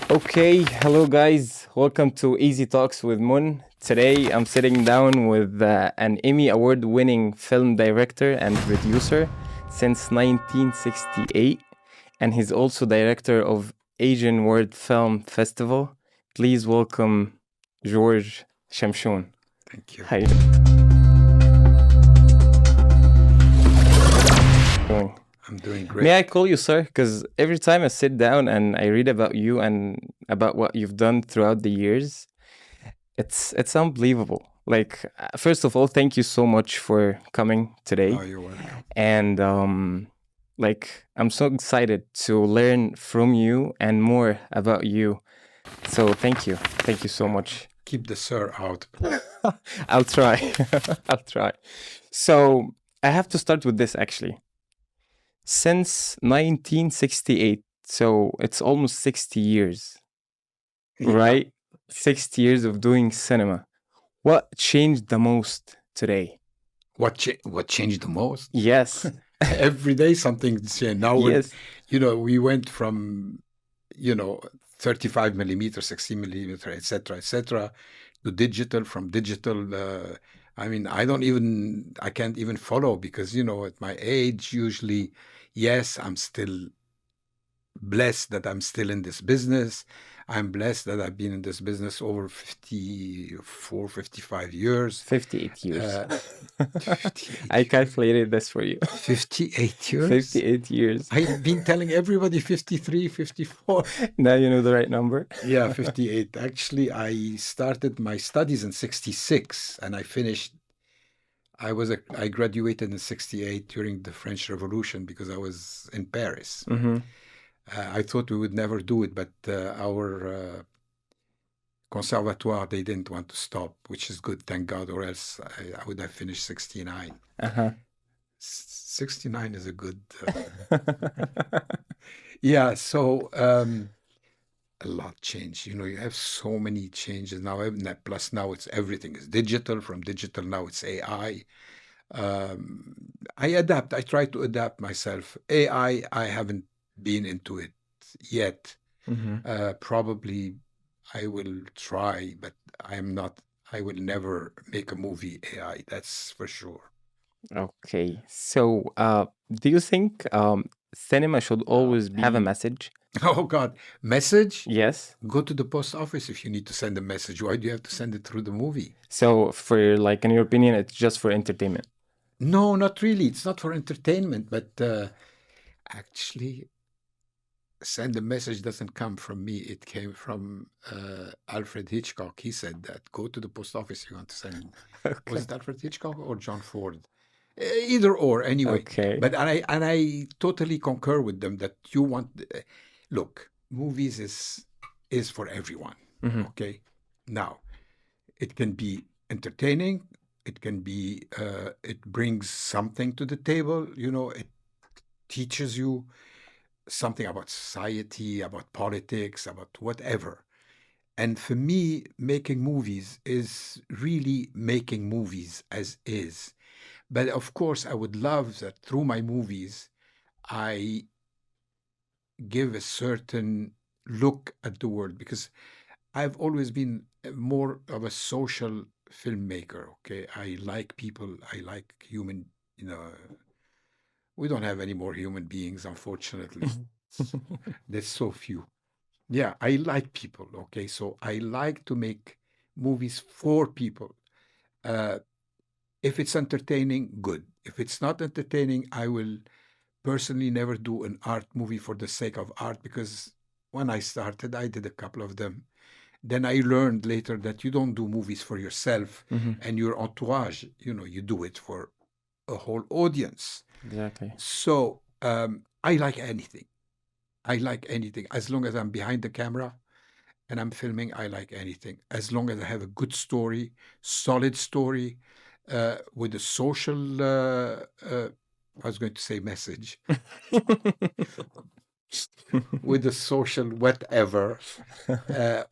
Okay, hello guys. Welcome to Easy Talks with Mun. Today I'm sitting down with an Emmy Award-winning film director and producer since 1968, and he's also director of Asian World Film Festival. Please welcome Georges Chamchoum. Thank you. How you doing? I'm doing great. May I call you sir? Because every time I sit down and I read about you and about what you've done throughout the years, it's unbelievable. Like, first of all, thank you so much for coming today. Oh, you're welcome. And like, I'm so excited to learn from you and more about you. So thank you. Thank you so much. Keep the sir out. I'll try. I'll try. So I have to start with this actually. Since 1968, so it's almost 60 years, Yeah. right? 60 years of doing cinema. What changed the most today? What changed the most? Yes. Every day something's changed. Now, Yes. we went from, 35 millimeter, 60 millimeter, etc., to digital, from digital. I can't even follow because, at my age, usually, yes, I'm still blessed that I'm still in this business. I'm blessed that I've been in this business over 54, 55 years. 58 years. 58 I calculated this for you. 58 years? 58 years. I've been telling everybody 53, 54. Now you know the right number. Yeah, 58. Actually, I started my studies in 66 and I finished. I graduated in 68 during the French Revolution because I was in Paris. Mm-hmm. I thought we would never do it, but our conservatoire, they didn't want to stop, which is good, thank God, or else I would have finished 69. Uh-huh. 69 is a good... Yeah, so a lot changed. You have so many changes now. Plus now it's everything is digital. From digital now it's AI. I adapt. I try to adapt myself. AI, I haven't been into it yet. Mm-hmm. Probably I will try, but I will never make a movie AI, that's for sure. Okay. So, do you think cinema should always have a message? Oh God, message? Yes. Go to the post office if you need to send a message. Why do you have to send it through the movie? So, for like, in your opinion, it's just for entertainment? No, not really. It's not for entertainment, but actually, send a message doesn't come from me. It came from Alfred Hitchcock. He said that. Go to the post office if you want to send. Okay. Was it Alfred Hitchcock or John Ford? Either or, anyway. Okay. But I totally concur with them that you want. Look, movies is for everyone. Mm-hmm. Okay. Now, it can be entertaining. It can be. It brings something to the table. It teaches you something about society, about politics, about whatever. And for me, making movies is really making movies as is. But of course, I would love that through my movies, I give a certain look at the world because I've always been more of a social filmmaker. Okay. I like people. I like human, we don't have any more human beings, unfortunately. There's so few. Yeah, I like people. Okay. So I like to make movies for people. If it's entertaining, good. If it's not entertaining, I will personally never do an art movie for the sake of art because when I started, I did a couple of them. Then I learned later that you don't do movies for yourself and your entourage. You do it for a whole audience. Exactly. So I like anything. I like anything. As long as I'm behind the camera and I'm filming, I like anything. As long as I have a good story, solid story, with a social, I was going to say message, with a social whatever,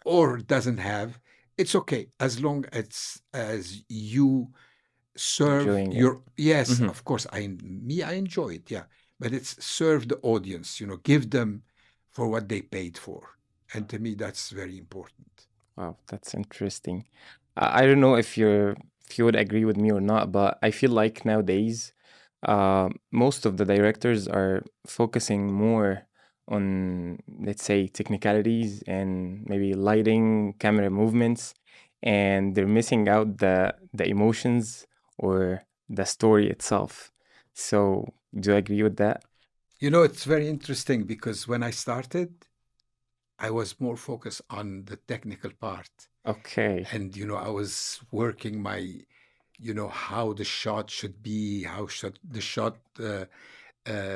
or doesn't have, it's okay. As long as you serve Enjoying it. your, yes, Mhm. of course, I enjoy it, yeah. But it's serve the audience, give them for what they paid for. And to me, that's very important. Wow, that's interesting. I don't know if you would agree with me or not, but I feel like nowadays, most of the directors are focusing more on, let's say, technicalities and maybe lighting, camera movements, and they're missing out the emotions or the story itself. So, do you agree with that? You know, it's very interesting because when I started, I was more focused on the technical part. Okay, And, I was working my, how the shot should be, how should the shot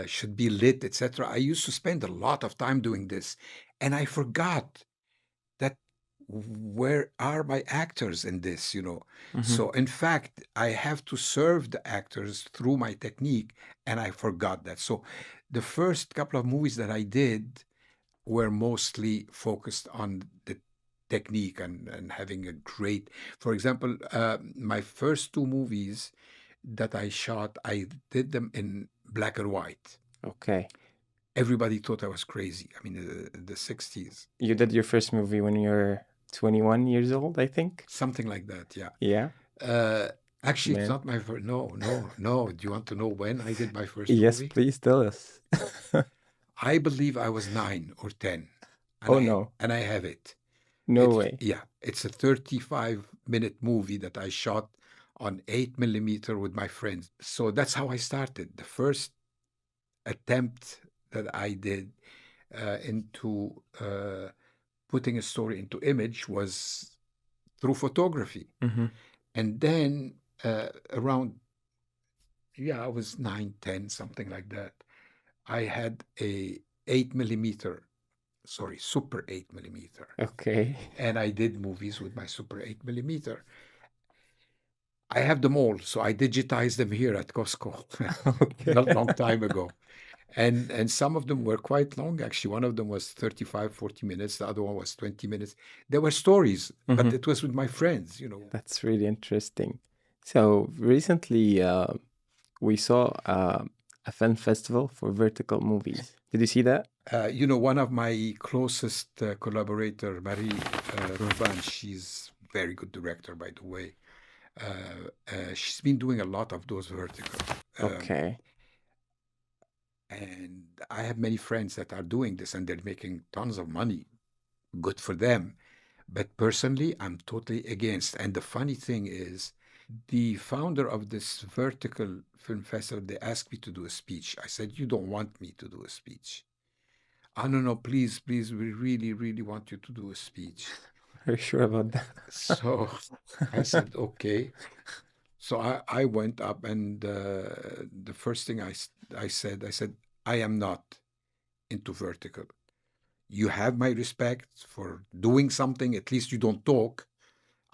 should be lit, etc. I used to spend a lot of time doing this. And I forgot that where are my actors in this? mm-hmm. So in fact, I have to serve the actors through my technique, and I forgot that. So the first couple of movies that I did were mostly focused on the technique and having a great, for example, my first two movies that I shot, I did them in black and white. Okay. Everybody thought I was crazy. I mean, the 60s, You did your first movie when you were 21 years old, I think. something like that. Yeah. Yeah, Uh, Actually, it's man. not my first. No, no, no. Do you want to know when I did my first Yes, movie? please tell us. I believe I was 9 or 10, and Oh I no, and I have it. no way. Yeah, it's a 35-minute movie that I shot on 8 millimeter with my friends. So that's how I started. The first attempt that I did into putting a story into image was through photography. Mm-hmm. And then around, yeah, I was 9, 10, something like that. I had a 8 millimeter, sorry, super 8 millimeter. Okay. And I did movies with my super 8 millimeter. I have them all, so I digitized them here at Costco Okay. not long time ago. And some of them were quite long, actually. One of them was 35, 40 minutes. The other one was 20 minutes. They were stories, Mm-hmm. but it was with my friends. That's really interesting. So recently, we saw a film festival for vertical movies. Did you see that? One of my closest collaborator, Marie Roban, she's very good director, by the way. She's been doing a lot of those vertical. Um, Okay. and I have many friends that are doing this and they're making tons of money. Good for them. But personally, I'm totally against. And the funny thing is, the founder of this vertical film festival, they asked me to do a speech. I said, "You don't want me to do a speech." "Oh, no, no, please, please, we really, really want you to do a speech." Are you sure about that? So I said, "Okay." So I went up, and the first thing I said, "I am not into vertical. You have my respect for doing something. At least you don't talk.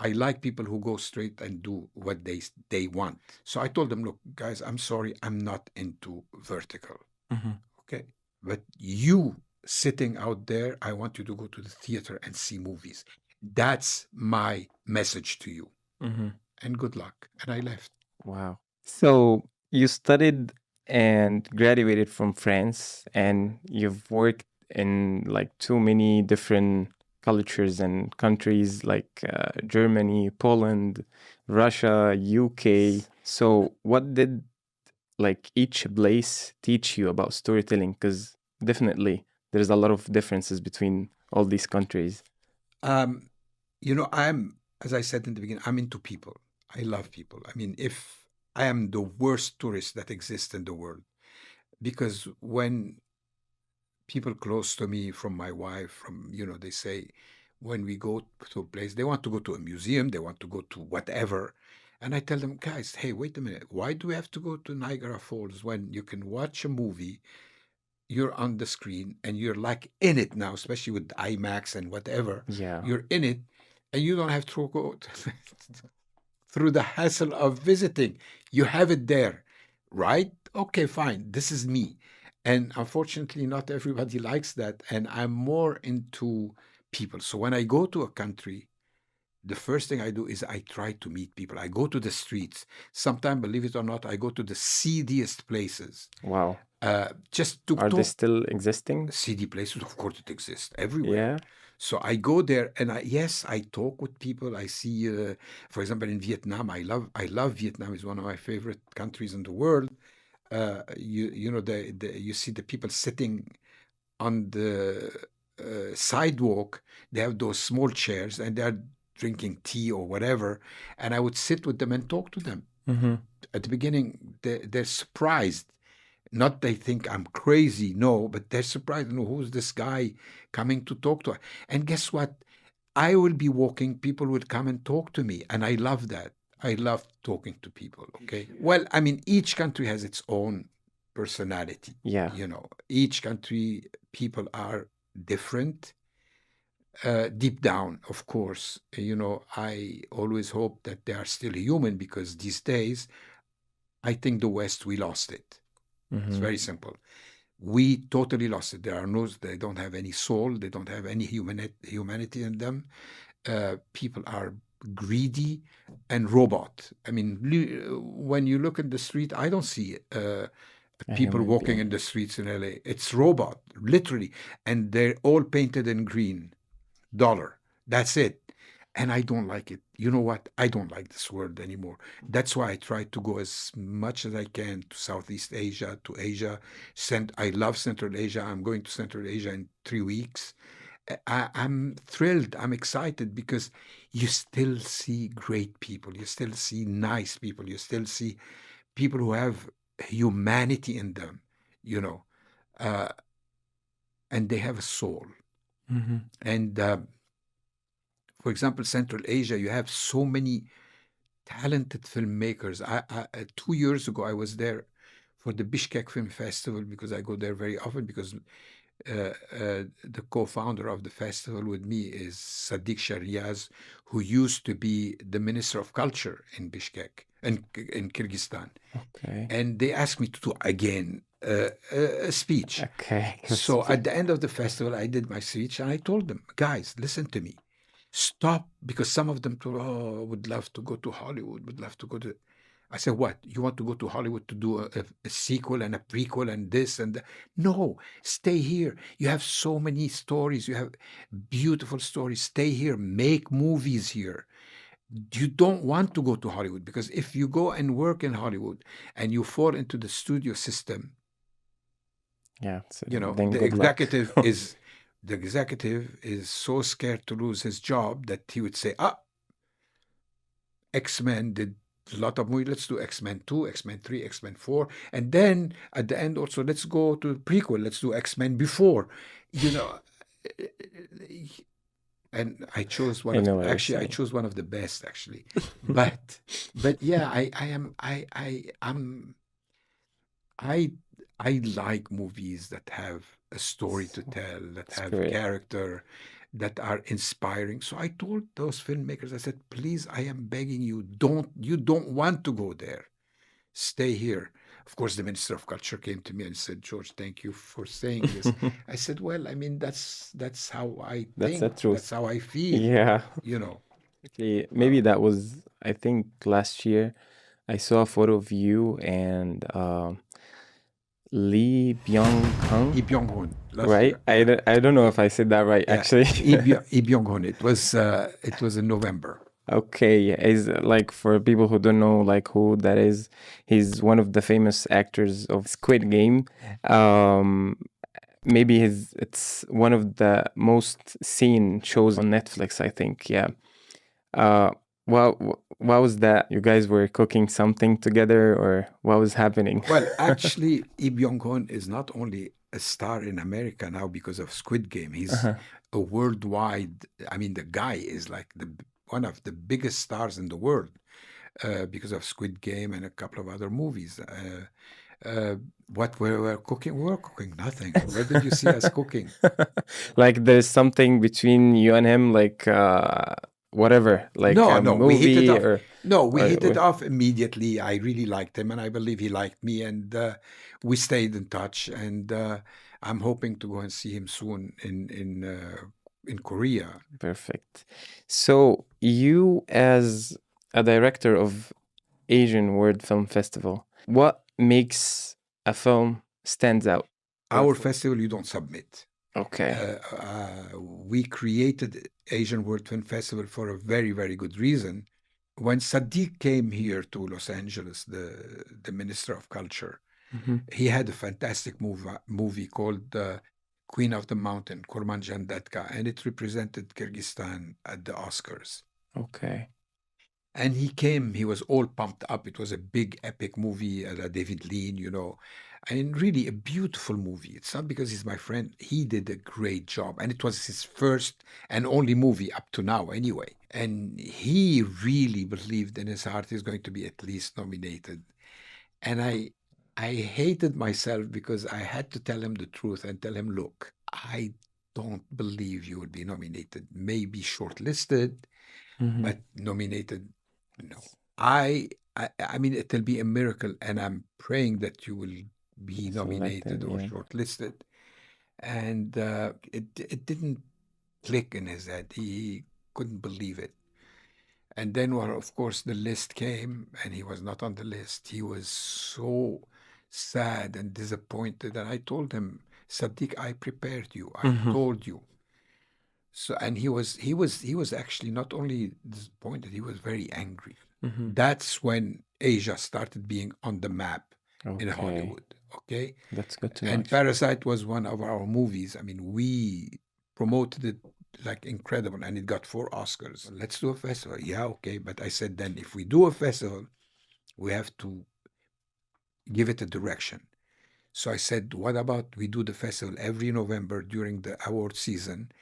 I like people who go straight and do what they want." So I told them, "Look, guys, I'm sorry, I'm not into vertical. Mm-hmm. Okay, but you sitting out there, I want you to go to the theater and see movies. That's my message to you. Mm-hmm. And good luck." And I left. Wow. So you studied and graduated from France, and you've worked in like too many different cultures and countries like Germany, Poland, Russia, UK. So what did like each place teach you about storytelling? Because definitely there's a lot of differences between all these countries. Um, as I said in the beginning, I'm into people. I love people. I mean, if I am the worst tourist that exists in the world, because when people close to me, from my wife, they say, when we go to a place, they want to go to a museum, they want to go to whatever. And I tell them, guys, hey, wait a minute. Why do we have to go to Niagara Falls when you can watch a movie? You're on the screen and you're like in it now, especially with IMAX and whatever. Yeah. You're in it, and you don't have to go through the hassle of visiting. You have it there, right? Okay, fine. This is me. And unfortunately, not everybody likes that. And I'm more into people. So when I go to a country, the first thing I do is I try to meet people. I go to the streets. Sometimes, believe it or not, I go to the seediest places Wow. just to Are they talk. still existing? Seedy places, of course, it exists everywhere. Yeah. So I go there, and yes, I talk with people. I see, for example, in Vietnam, I love Vietnam. Is one of my favorite countries in the world. You know, you see the people sitting on the sidewalk. They have those small chairs, and they're drinking tea or whatever. And I would sit with them and talk to them. Mm-hmm. At the beginning, they're surprised. Not they think I'm crazy, no, but they're surprised. No, who's this guy coming to talk to us? And guess what? I will be walking, people will come and talk to me. And I love that. I love talking to people. Okay. Well, I mean, each country has its own personality. Yeah. You know, each country, people are different. Deep down, of course, you know, I always hope that they are still human, because these days, I think the West, we lost it. It's Mm-hmm. very simple. We totally lost it. They don't have any soul. They don't have any humanity in them. People are greedy and robot. I mean, when you look in the street, I don't see A people human walking being. in the streets in LA. It's robot, literally, and they're all painted in green. Dollar. That's it. And I don't like it. You know what? I don't like this world anymore. That's why I try to go as much as I can to Southeast Asia, to Asia. I love Central Asia. I'm going to Central Asia in 3 weeks. I'm thrilled. I'm excited, because you still see great people. You still see nice people. You still see people who have humanity in them, you know, uh, and they have a soul. Mm-hmm. And for example, Central Asia, you have so many talented filmmakers. 2 years ago, I was there for the Bishkek Film Festival, because I go there very often, because the co-founder of the festival with me is Sadiq Shariaz, who used to be the Minister of Culture in Bishkek, in Kyrgyzstan. Okay. And they asked me to do again a speech. Okay. So at the end of the festival, I did my speech, and I told them, guys, listen to me. Stop, because some of them told, oh, would love to go to Hollywood, would love to go to. I said, what? You want to go to Hollywood to do a sequel and a prequel and this and that? No, stay here. You have so many stories. You have beautiful stories. Stay here. Make movies here. You don't want to go to Hollywood, because if you go and work in Hollywood and you fall into the studio system, Yeah. So you know, then good luck. the executive is so scared to lose his job that he would say, X-Men did a lot of movies. Let's do X-Men 2, X-Men 3, X-Men 4. And then at the end also, let's go to prequel. Let's do X-Men before. You know, and I chose one I of know what you're actually I saying. chose one of the best, actually. But yeah, I like movies that have a story to tell, that It's have great. character, that are inspiring. So I told those filmmakers, I said, please, I am begging you, you don't want to go there. Stay here. Of course, the Minister of Culture came to me and said, George, thank you for saying this. I said, well, I mean, that's how I That's the think, truth. that's how I feel, Yeah. you know. Actually, maybe that was, I think, last year. I saw a photo of you and Lee Byung-hun, Lee Byung-hun last right? year. Yeah. I don't know if I said that right, Yeah. actually. Lee Byung-hun. It was in November. Okay, he's like, for people who don't know like who that is, he's one of the famous actors of Squid Game. Maybe it's one of the most seen shows on Netflix, I think. Yeah. Uh, what was that? You guys were cooking something together, or what was happening? Well, actually, Lee Byung-hun is not only a star in America now because of Squid Game. He's Uh-huh. a worldwide. I mean, the guy is like one of the biggest stars in the world because of Squid Game and a couple of other movies. What we were cooking? We were cooking nothing. Where did you see us cooking? Like there's something between you and him, like whatever, like No, a no, we hit it movie off. or No, we hit it or off immediately. I really liked him, and I believe he liked me, and we stayed in touch. And I'm hoping to go and see him soon in Korea. perfect. So you, as a director of Asian World Film Festival, what makes a film stands out? Our festival, you don't submit. Okay. We created Asian World Film Festival for a very, very good reason. When Sadiq came here to Los Angeles, the Minister of Culture, Mm-hmm. he had a fantastic movie called Queen of the Mountain, Kurmanjan Datka, and it represented Kyrgyzstan at the Oscars. Okay. And he came, he was all pumped up. It was a big, epic movie, David Lean, and really a beautiful movie. It's not because he's my friend. He did a great job. And it was his first and only movie up to now, anyway. And he really believed in his heart he's going to be at least nominated. And I hated myself because I had to tell him the truth and tell him, look, I don't believe you will be nominated. Maybe shortlisted, Mm-hmm. but nominated, no. I mean, it'll be a miracle, and I'm praying that you will be nominated Selected, or yeah. shortlisted. And it didn't click in his head. He couldn't believe it. And then, well, of course, the list came, and he was not on the list. He was so sad and disappointed. And I told him, Sadiq, I prepared you. I Mm-hmm. told you. So, and he was actually not only disappointed, he was very angry. Mm-hmm. That's when Asia started being on the map in Okay. Hollywood. Okay. That's good to know. And Actually. Parasite was one of our movies. I mean, we promoted it like incredible, and it got 4 Oscars. Let's do a festival. Yeah, okay. But I said, then if we do a festival, we have to give it a direction. So I said, what about we do the festival every November during the award season,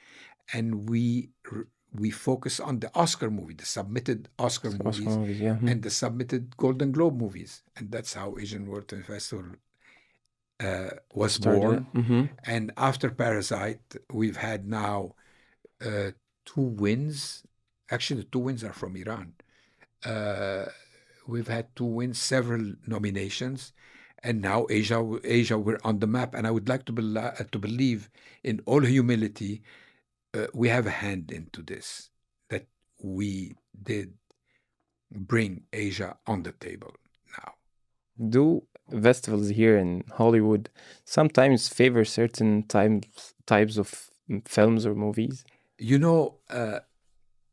and we focus on the Oscar movie, the submitted Oscar Oscar movies, movies, yeah. and the submitted Golden Globe movies. And that's how Asian World Film Festival was Started born. it. Mm-hmm. And after Parasite, we've had now 2 wins. Actually, the 2 wins are from Iran. We've had 2 wins, several nominations, and now Asia, we're on the map. And I would like to believe, in all humility, we have a hand into this, that we did bring Asia on the table now. Do festivals here in Hollywood sometimes favor certain types of films or movies?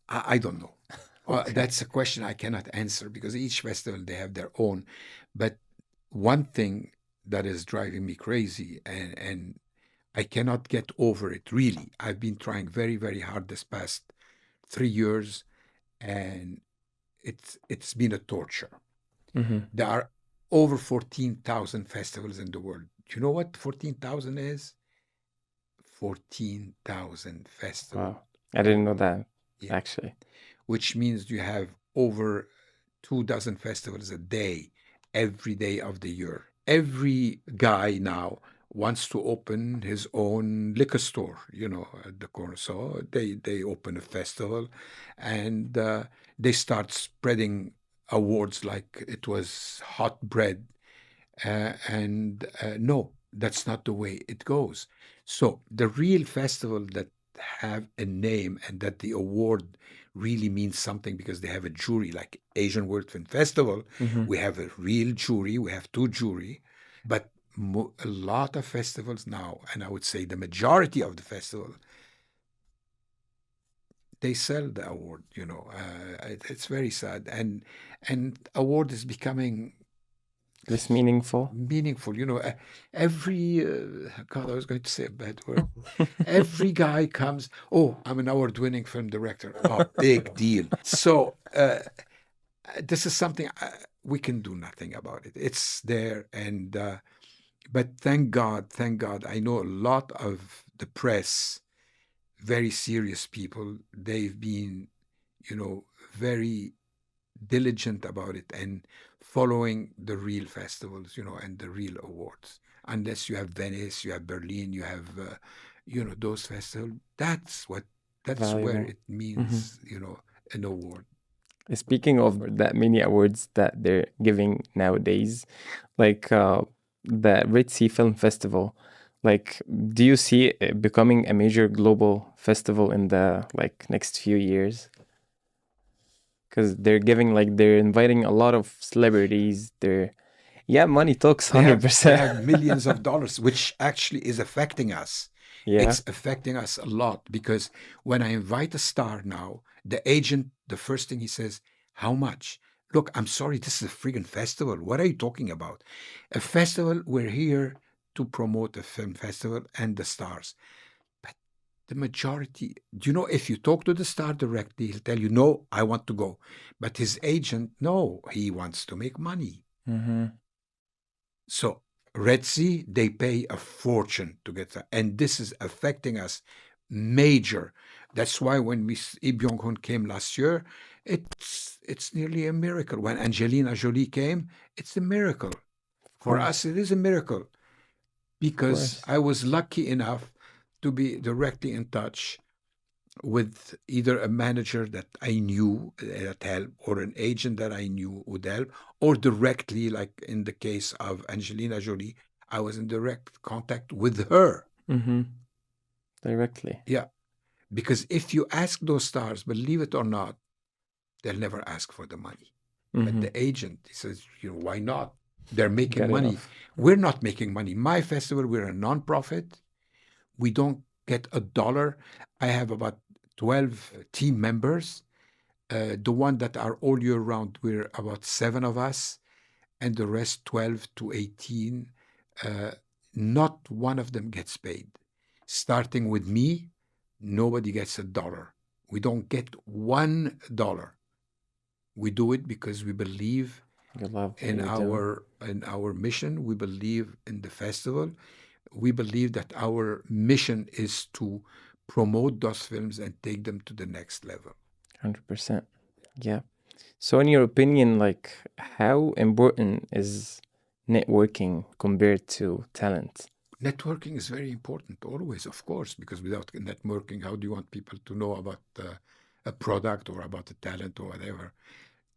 I don't know. Okay. That's a question I cannot answer because each festival, they have their own. But one thing that is driving me crazy, and I cannot get over it, really. I've been trying very, very hard this past 3 years, and it's been a torture. Mm-hmm. There are over 14,000 festivals in the world. Do you know what 14,000 is? 14,000 festivals. Wow. I didn't know that, Yeah. actually. Which means you have over 24 festivals a day, every day of the year. Every guy now wants to open his own liquor store, at the corner. So they open a festival, and they start spreading awards like it was hot bread. And no, that's not the way it goes. So the real festival that have a name and that the award really means something because they have a jury, like Asian World Film Festival. Mm-hmm. We have a real jury. We have 2 jury, but a lot of festivals now, and I would say the majority of the festival, they sell the award. It's very sad, and award is becoming Less meaningful. meaningful. Every God, I was going to say a bad word. Every guy comes, oh, I'm an award-winning film director. Oh, big deal. So this is something we can do nothing about it. It's there, and but thank God, I know a lot of the press, very serious people. They've been, very diligent about it and following the real festivals, and the real awards. Unless you have Venice, you have Berlin, you have, those festivals. That's where Valuable. it means, an award. Speaking of that many awards that they're giving nowadays, like the Red Sea Film Festival, like, do you see it becoming a major global festival in the next few years? Because they're inviting a lot of celebrities. Money talks They 100%. have millions of dollars, which actually is affecting us. Yeah. It's affecting us a lot because when I invite a star now, the agent, the first thing he says, how much? Look, I'm sorry, this is a friggin' festival. What are you talking about? A festival, we're here to promote a film festival and the stars. But the majority, do you know, if you talk to the star directly, he'll tell you, no, I want to go. But his agent, no, he wants to make money. Mm-hmm. So Red Sea, they pay a fortune to get that. And this is affecting us major. That's why when Lee Byung-hun came last year, it's nearly a miracle. When Angelina Jolie came, it's a miracle. Of For course. us, it is a miracle Of because course. I was lucky enough to be directly in touch with either a manager that I knew that helped, or an agent that I knew would help, or directly, like in the case of Angelina Jolie, I was in direct contact with her. Mm-hmm. Directly. Yeah, because if you ask those stars, believe it or not, they'll never ask for the money. But Mm-hmm. the agent, he says, why not? They're making Get it money. off. We're not making money. My festival, we're a nonprofit. We don't get a dollar. I have about 12 team members. The one that are all year round, we're about 7 of us, and the rest 12 to 18. Uh, not one of them gets paid. Starting with me, nobody gets a dollar. We don't get $1. We do it because we believe You love what in you're doing. our mission. We believe in the festival. We believe that our mission is to promote those films and take them to the next level. 100%. Yeah. So, in your opinion, like, how important is networking compared to talent? Networking is very important, always, of course, because without networking, how do you want people to know about a product or about a talent or whatever?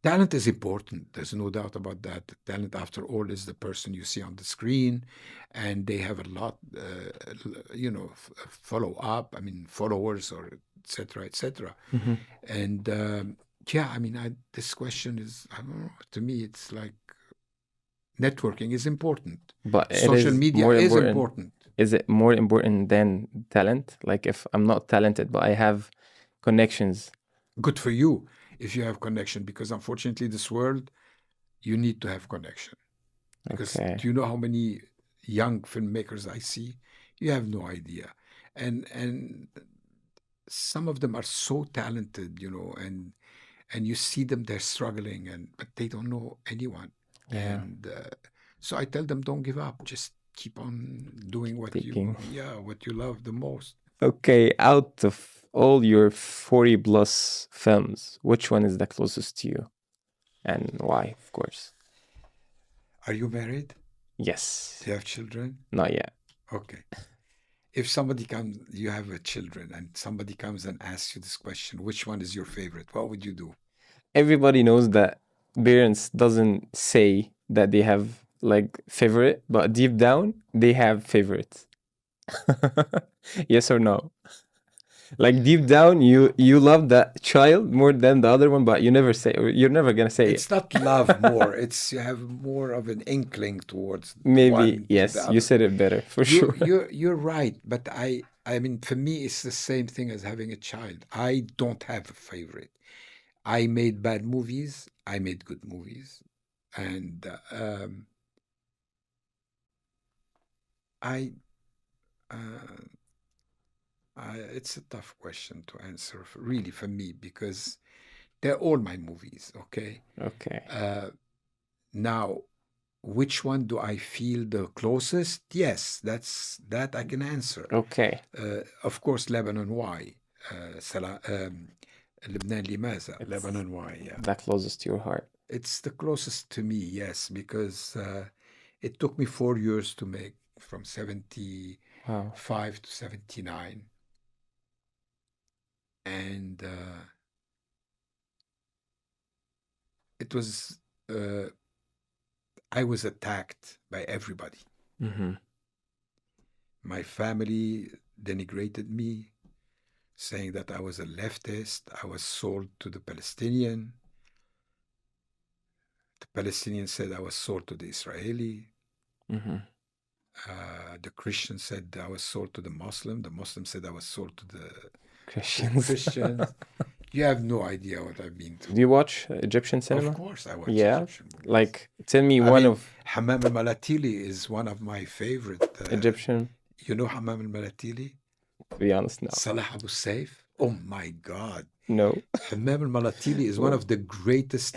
Talent is important. There's no doubt about that. Talent, after all, is the person you see on the screen, and they have a lot, follow up. I mean, followers or etc. etc. Mm-hmm. And yeah, I mean, this question is, I don't know. To me, it's like networking is important. But it Social is media more is important. important. Is it more important than talent? Like, if I'm not talented, but I have connections. Good for you if you have connection, because unfortunately, this world, you need to have connection. Because Okay. do you know how many young filmmakers I see? You have no idea. And some of them are so talented, and you see them, they're struggling, but they don't know anyone. Yeah. And so I tell them, don't give up. Just keep on doing Speaking. what you love the most. Okay. Out of all your 40 plus films, which one is the closest to you? And why, of course? Are you married? Yes. Do you have children? Not yet. Okay. If somebody comes, you have a children, and somebody comes and asks you this question, which one is your favorite? What would you do? Everybody knows that parents doesn't say that they have like favorite, but deep down they have favorites. Yes or no? Like deep down, you love that child more than the other one, but you never say, or you're never gonna say it. It's not love more. It's you have more of an inkling towards Maybe one to the yes, you other. said it better for You sure. you're right, but I mean for me it's the same thing as having a child. I don't have a favorite. I made bad movies. I made good movies, and I, uh, it's a tough question to answer, really, for me, because they're all my movies. Okay. Okay, Uh, Now, which one do I feel the closest? Yes, that I can answer. okay, Of course, Lebanon. Why? Lebanon لماذا? it's Lebanon. Why? Yeah, that closest to your heart. it's the closest to me. Yes, because it took me 4 years to make, from Wow. 75 to 79, and it was. I was attacked by everybody. Mm-hmm. My family denigrated me, saying that I was a leftist. I was sold to the Palestinian. The Palestinian said I was sold to the Israeli. Mm-hmm. The Christian said I was sold to the Muslim. The Muslim said I was sold to the Christians. Christians. You have no idea what I've been Do through. you watch Egyptian Of cinema? course, I watch Yeah. Egyptian movies. Like, tell me I one mean, of Hammam al-Malatili is one of my favorite. Egyptian. You know Hammam al-Malatili? To be honest, no. Salah Abu Saif? Oh my God. No. Hammam al-Malatili is one Well, of the greatest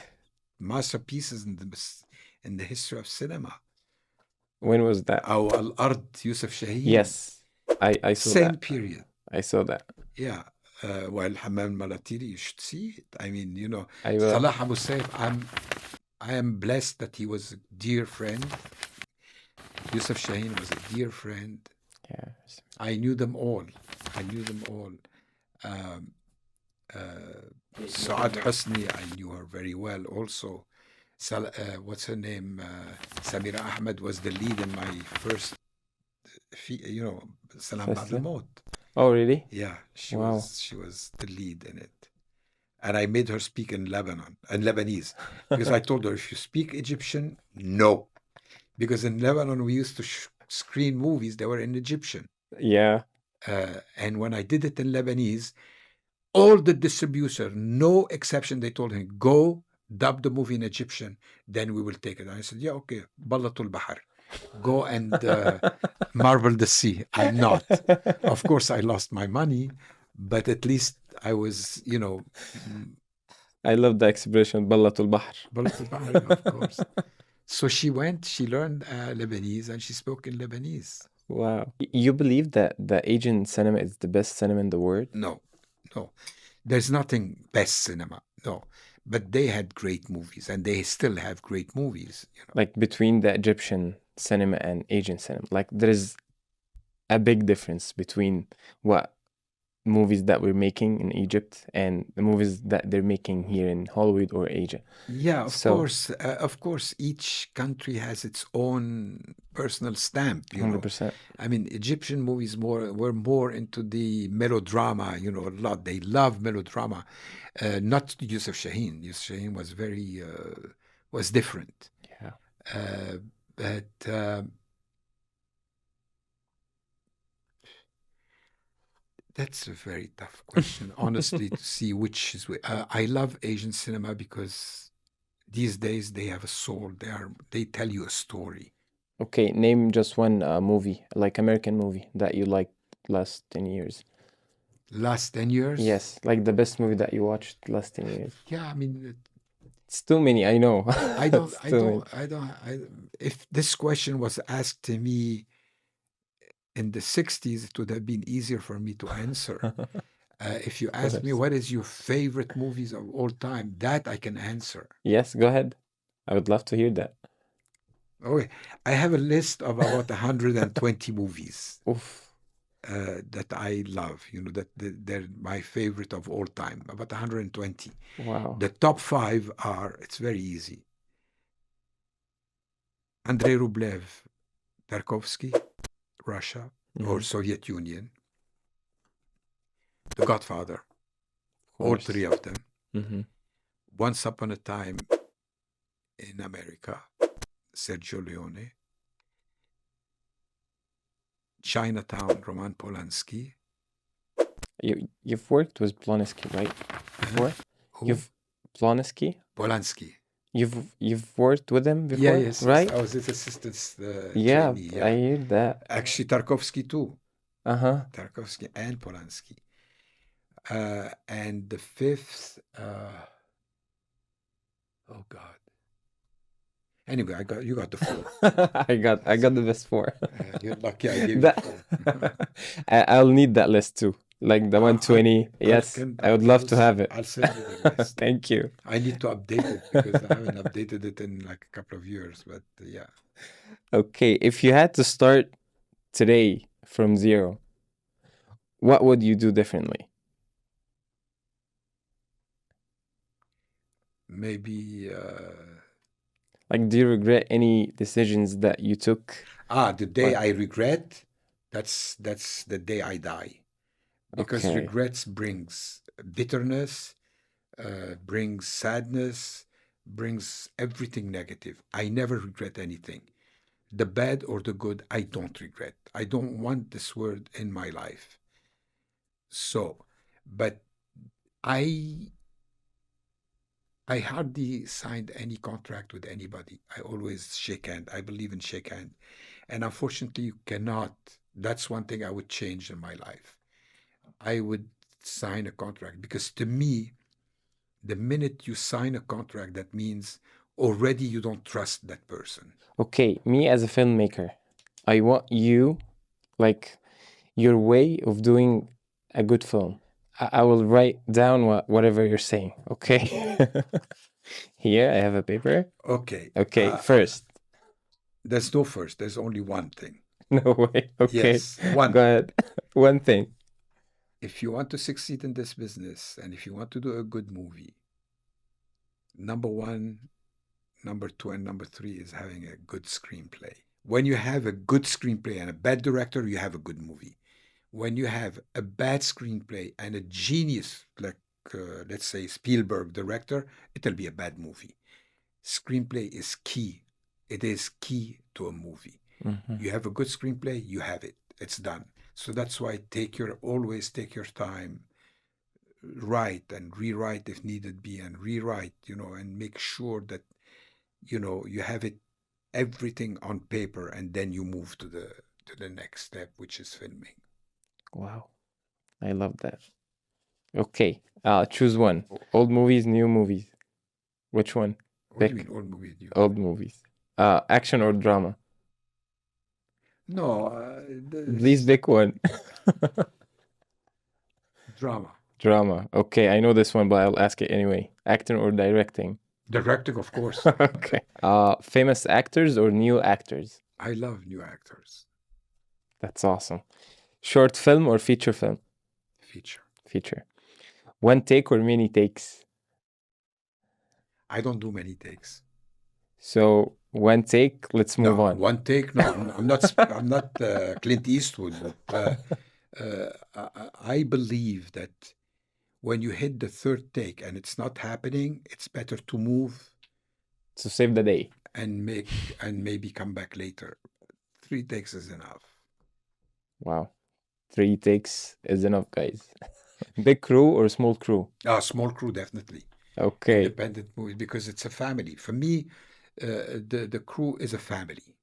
masterpieces in the history of cinema. when was that? Aw al-Ard, Yusuf Shaheen. Yes, I saw Same that. period. I saw that. Yeah. Well, Hammam al-Malatili, you should see it. I mean, you know, I will. Salah Abu Saif, I am blessed that he was a dear friend. Yusuf Shaheen was a dear friend. Yeah. I knew them all. I knew them all. Saad Husni, I knew her very well also. What's her name? Samira Ahmed was the lead in my first, Salam Ba'd Firstly? al-Maut. Oh, really? Yeah, she Wow. was the lead in it. And I made her speak in Lebanese, because I told her, if you speak Egyptian, no. Because in Lebanon, we used to screen movies that were in Egyptian. Yeah. And when I did it in Lebanese, all the distributor, no exception, they told him, go dub the movie in Egyptian, then we will take it. And I said, yeah, okay, Ballatul Bahar. Go and marvel the sea. I'm not. Of course, I lost my money, but at least I was, I love the expression Ballatul Bahr. Ballatul Bahar, of course. So she learned Lebanese, and she spoke in Lebanese. Wow. You believe that the Asian cinema is the best cinema in the world? No. There's nothing best cinema. No. But they had great movies, and they still have great movies. Like between the Egyptian cinema and Asian cinema. Like there is a big difference between what movies that we're making in Egypt and the movies that they're making here in Hollywood or Asia. Yeah, So- of course, each country has its own personal stamp. 100%. I mean, Egyptian movies were more into the melodrama. A lot. They love melodrama. Not Yusuf Shaheen. Yusuf Shaheen was was different. Yeah. But that's a very tough question, honestly, to see which is. I love Asian cinema because these days they have a soul. They tell you a story. Okay, name just one movie, like American movie that you liked last 10 years. Last 10 years? Yes, like the best movie that you watched last 10 years. Yeah, I mean, It's too many, I know. If this question was asked to me in the 60s, it would have been easier for me to answer. If you ask me, course. what is your favorite movies of all time? That I can answer. Yes, go ahead. I would love to hear that. Okay, I have a list of about 120 movies Oof. that I love, that they're my favorite of all time, about 120. Wow. The top 5 are, it's very easy. Andrei Rublev, Tarkovsky, Russia or Mhm. Soviet Union. The Godfather, all course. 3 of them. Mm-hmm. Once Upon a Time in America, Sergio Leone. Chinatown, Roman Polanski. You've worked with Polanski, right? Before? Who? You've Polanski? Polanski. You've worked with him before, Yeah, yes. right? I was his assistant Yeah, trainee. I hear that. Actually, Tarkovsky too. Uh-huh. Tarkovsky and Polanski. And the 5th, oh God. Anyway, you got the 4. I got the best 4. You're lucky I gave you That 4. I'll need that list too. Like the 120. Yes, I would love to have it. I'll send you the list. Thank you. I need to update it because I haven't updated it in like a couple of years, but yeah. Okay, if you had to start today from zero, what would you do differently? Maybe Like, do you regret any decisions that you took? the day What? I regret, that's the day I die. Because Okay. regrets brings bitterness, brings sadness, brings everything negative. I never regret anything. the bad or the good, I don't regret. I don't want this word in my life. So, but I I hardly signed any contract with anybody. I always shake hand. I believe in shake hand. And unfortunately, you cannot. That's one thing I would change in my life. I would sign a contract because to me, the minute you sign a contract, that means already you don't trust that person. Okay, me as a filmmaker, I want you, like, your way of doing a good film. I will write down whatever you're saying, okay? Here, I have a paper. Okay. Okay, first. There's no first. There's only one thing. No way. Okay. Yes, one Go thing. ahead. One thing. If you want to succeed in this business and if you want to do a good movie, number one, number two, and number three is having a good screenplay. When you have a good screenplay and a bad director, you have a good movie. When you have a bad screenplay and a genius, like let's say Spielberg director, it'll be a bad movie. Screenplay is key. It is key to a movie. Mhm. You have a good screenplay, you have it. It's done. So that's why always take your time, write and rewrite if needed be, and rewrite, and make sure that, you have it everything on paper, and then you move to the next step, which is filming. Wow. I love that. Okay. Choose one. Old movies, new movies. Which one? What do you Pick. mean old movies? Old movies. Action or drama? No, Please pick one. drama. Drama. Okay, I know this one, but I'll ask it anyway. Acting or directing? Directing, of course. Okay. Famous actors or new actors? I love new actors. That's awesome. Short film or feature film? Feature. Feature. One take or many takes? I don't do many takes. So one take, let's move No, on. one take. No, I'm not. I'm not Clint Eastwood, but I believe that when you hit the third take and it's not happening, it's better to move To save the day. and maybe come back later. 3 takes is enough. Wow. 3 takes is enough, guys. Big crew or small crew? Small crew, definitely. Okay. Independent movies, because it's a family. For me, the crew is a family.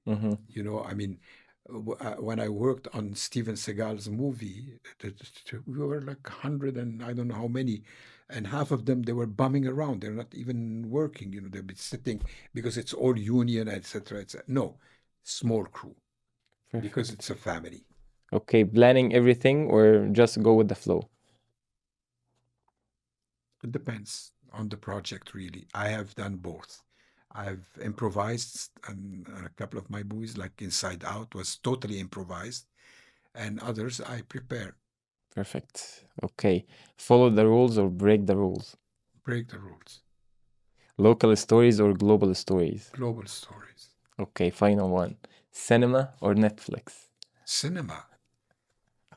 Mm-hmm. I mean, when I worked on Steven Seagal's movie, we were like 100 and I don't know how many, and half of them, they were bumming around. They're not even working. They'll be sitting because it's all union, etc., etc. No, small crew, because Perfect. it's a family. Okay, planning everything or just go with the flow? It depends on the project, really. I have done both. I've improvised on a couple of my movies, like Inside Out was totally improvised, and others I prepare. Perfect. Okay. Follow the rules or break the rules? Break the rules. Local stories or global stories? Global stories. Okay, final one. Cinema or Netflix? Cinema.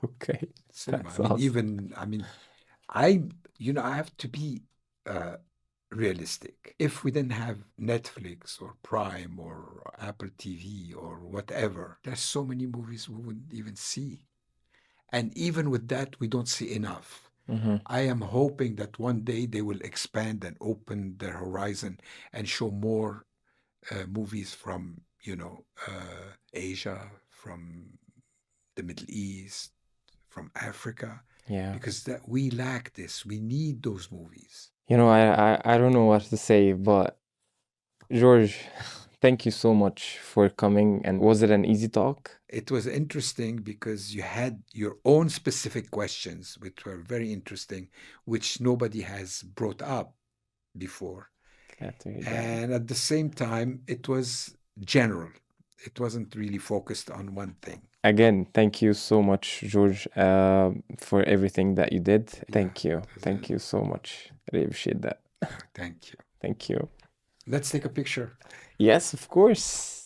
Okay. Cinema. That's I mean, awesome. I have to be realistic. If we didn't have Netflix or Prime or Apple TV or whatever, there's so many movies we wouldn't even see. And even with that, we don't see enough. Mm-hmm. I am hoping that one day they will expand and open their horizon and show more movies from, Asia, from the Middle East, from Africa, Yeah. because that we lack this. We need those movies. I don't know what to say, but George, thank you so much for coming. And was it an easy talk? It was interesting because you had your own specific questions, which were very interesting, which nobody has brought up before. Glad to hear that. And at the same time, it was general. It wasn't really focused on one thing. Again, thank you so much, George, for everything that you did. Thank you. Thank you so much. I really appreciate that. Thank you. Thank you. Let's take a picture. Yes, of course.